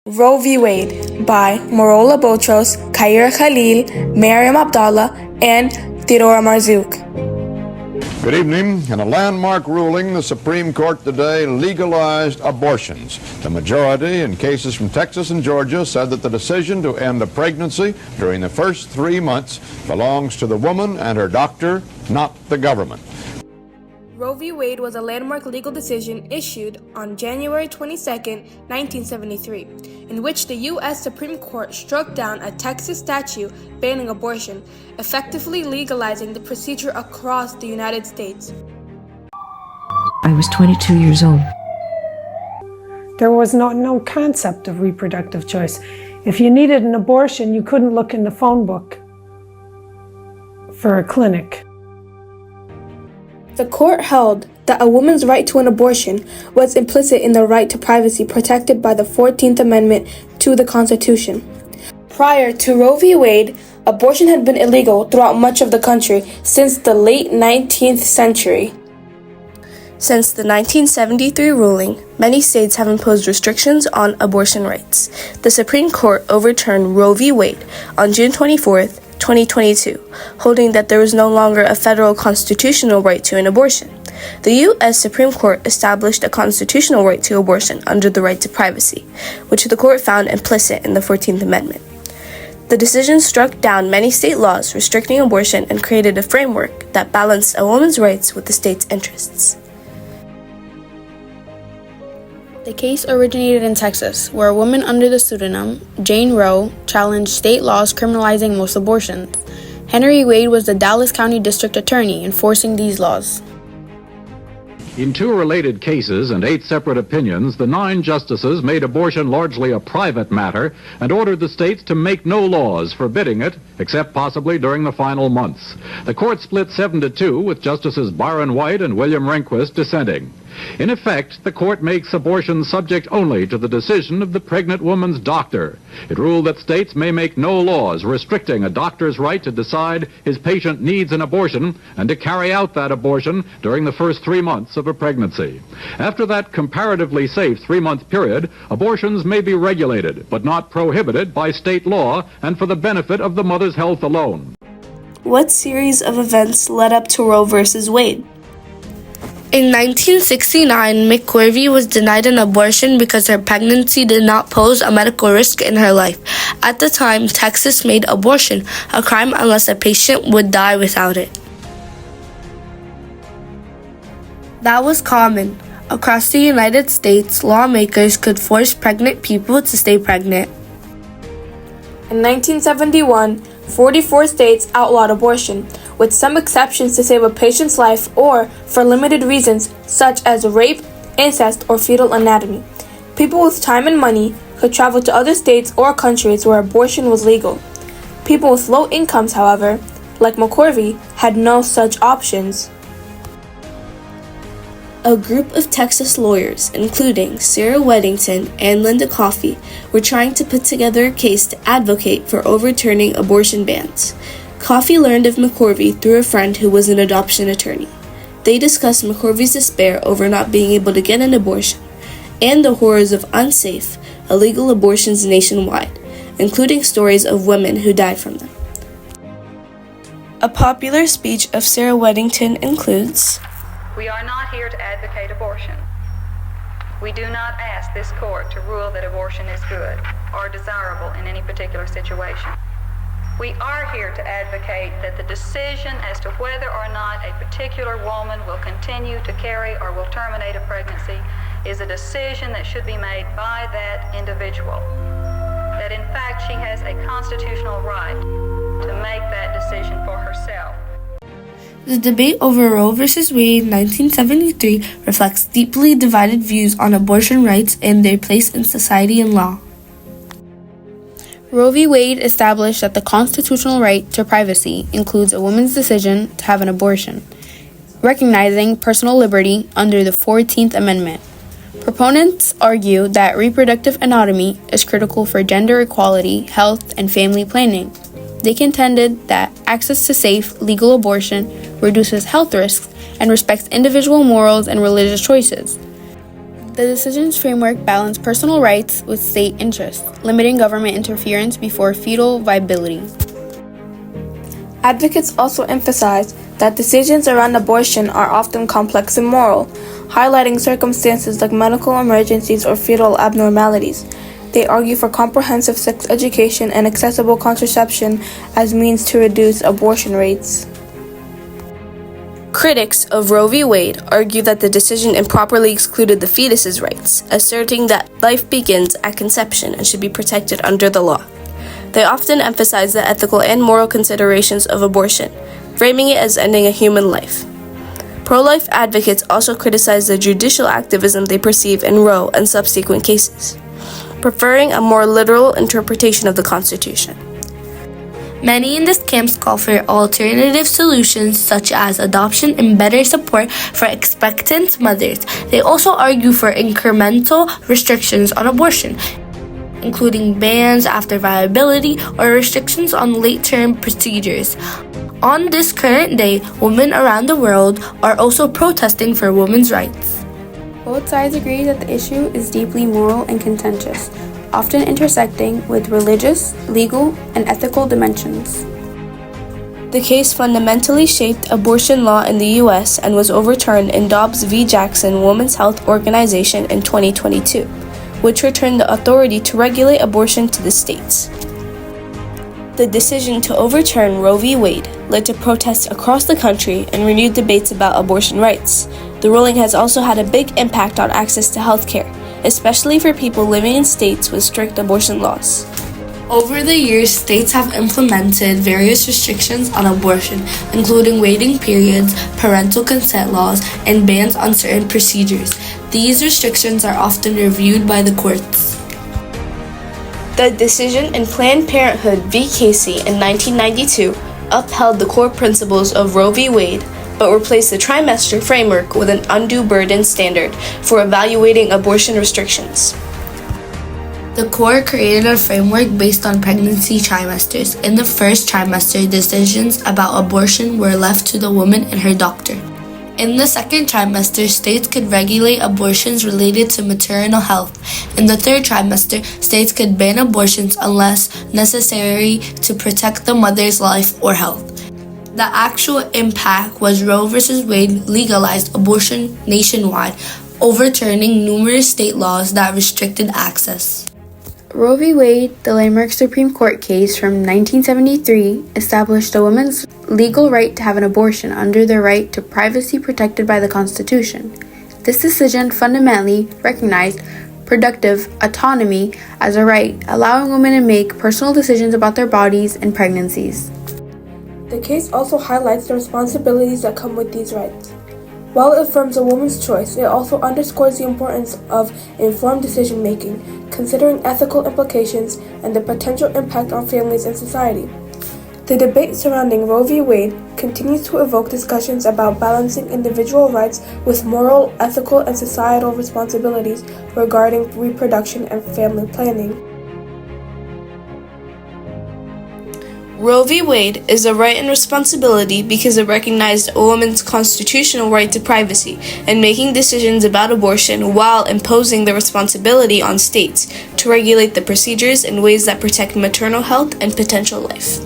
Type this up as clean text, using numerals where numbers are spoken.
Roe v. Wade by Marola Botros, Khair Khalil, Mariam Abdallah, and Theodora Marzouk. Good evening. In a landmark ruling, the Supreme Court today legalized abortions. The majority in cases from Texas and Georgia said that the decision to end a pregnancy during the first 3 months belongs to the woman and her doctor, not the government. Roe v. Wade was a landmark legal decision issued on January 22, 1973, in which the U.S. Supreme Court struck down a Texas statute banning abortion, effectively legalizing the procedure across the United States. I was 22 years old. There was no concept of reproductive choice. If you needed an abortion, you couldn't look in the phone book for a clinic. The court held that a woman's right to an abortion was implicit in the right to privacy protected by the 14th Amendment to the Constitution. Prior to Roe v. Wade, abortion had been illegal throughout much of the country since the late 19th century. Since the 1973 ruling, many states have imposed restrictions on abortion rights. The Supreme Court overturned Roe v. Wade on June 24th, 2022, holding that there was no longer a federal constitutional right to an abortion. The U.S. Supreme Court established a constitutional right to abortion under the right to privacy, which the court found implicit in the 14th Amendment. The decision struck down many state laws restricting abortion and created a framework that balanced a woman's rights with the state's interests. The case originated in Texas, where a woman under the pseudonym Jane Roe challenged state laws criminalizing most abortions. Henry Wade was the Dallas County District Attorney enforcing these laws. In 2 related cases and 8 separate opinions, the 9 justices made abortion largely a private matter and ordered the states to make no laws forbidding it, except possibly during the final months. The court split 7-2, with Justices Byron White and William Rehnquist dissenting. In effect, the court makes abortion subject only to the decision of the pregnant woman's doctor. It ruled that states may make no laws restricting a doctor's right to decide his patient needs an abortion and to carry out that abortion during the first 3 months of a pregnancy. After that comparatively safe 3-month period, abortions may be regulated, but not prohibited by state law and for the benefit of the mother's health alone. What series of events led up to Roe v. Wade? In 1969, McCorvey was denied an abortion because her pregnancy did not pose a medical risk in her life. At the time, Texas made abortion a crime unless a patient would die without it. That was common. Across the United States, lawmakers could force pregnant people to stay pregnant. In 1971, 44 states outlawed abortion, with some exceptions to save a patient's life or for limited reasons such as rape, incest, or fetal anatomy. People with time and money could travel to other states or countries where abortion was legal. People with low incomes, however, like McCorvey, had no such options. A group of Texas lawyers, including Sarah Weddington and Linda Coffey, were trying to put together a case to advocate for overturning abortion bans. Coffey learned of McCorvey through a friend who was an adoption attorney. They discussed McCorvey's despair over not being able to get an abortion and the horrors of unsafe, illegal abortions nationwide, including stories of women who died from them. A popular speech of Sarah Weddington includes, "We are not here to advocate abortion. We do not ask this court to rule that abortion is good or desirable in any particular situation. We are here to advocate that the decision as to whether or not a particular woman will continue to carry or will terminate a pregnancy is a decision that should be made by that individual. That in fact she has a constitutional right to make that decision for herself." The debate over Roe v. Wade in 1973 reflects deeply divided views on abortion rights and their place in society and law. Roe v. Wade established that the constitutional right to privacy includes a woman's decision to have an abortion, recognizing personal liberty under the 14th Amendment. Proponents argue that reproductive anatomy is critical for gender equality, health, and family planning. They contended that access to safe, legal abortion reduces health risks and respects individual morals and religious choices. The decision's framework balanced personal rights with state interests, limiting government interference before fetal viability. Advocates also emphasize that decisions around abortion are often complex and moral, highlighting circumstances like medical emergencies or fetal abnormalities. They argue for comprehensive sex education and accessible contraception as means to reduce abortion rates. Critics of Roe v. Wade argue that the decision improperly excluded the fetus's rights, asserting that life begins at conception and should be protected under the law. They often emphasize the ethical and moral considerations of abortion, framing it as ending a human life. Pro-life advocates also criticize the judicial activism they perceive in Roe and subsequent cases, preferring a more literal interpretation of the Constitution. Many in this camp call for alternative solutions such as adoption and better support for expectant mothers. They also argue for incremental restrictions on abortion, including bans after viability or restrictions on late-term procedures. On this current day, women around the world are also protesting for women's rights. Both sides agree that the issue is deeply moral and contentious, often intersecting with religious, legal, and ethical dimensions. The case fundamentally shaped abortion law in the U.S. and was overturned in Dobbs v. Jackson Women's Health Organization in 2022, which returned the authority to regulate abortion to the states. The decision to overturn Roe v. Wade led to protests across the country and renewed debates about abortion rights. The ruling has also had a big impact on access to health care, especially for people living in states with strict abortion laws. Over the years, states have implemented various restrictions on abortion, including waiting periods, parental consent laws, and bans on certain procedures. These restrictions are often reviewed by the courts. The decision in Planned Parenthood v. Casey in 1992 upheld the core principles of Roe v. Wade, but replaced the trimester framework with an undue burden standard for evaluating abortion restrictions. The court created a framework based on pregnancy trimesters. In the first trimester, decisions about abortion were left to the woman and her doctor. In the second trimester, states could regulate abortions related to maternal health. In the third trimester, states could ban abortions unless necessary to protect the mother's life or health. The actual impact was Roe v. Wade legalized abortion nationwide, overturning numerous state laws that restricted access. Roe v. Wade, the landmark Supreme Court case from 1973, established a woman's legal right to have an abortion under the right to privacy protected by the Constitution. This decision fundamentally recognized productive autonomy as a right, allowing women to make personal decisions about their bodies and pregnancies. The case also highlights the responsibilities that come with these rights. While it affirms a woman's choice, it also underscores the importance of informed decision-making, considering ethical implications and the potential impact on families and society. The debate surrounding Roe v. Wade continues to evoke discussions about balancing individual rights with moral, ethical, and societal responsibilities regarding reproduction and family planning. Roe v. Wade is a right and responsibility because it recognized a woman's constitutional right to privacy and making decisions about abortion while imposing the responsibility on states to regulate the procedures in ways that protect maternal health and potential life.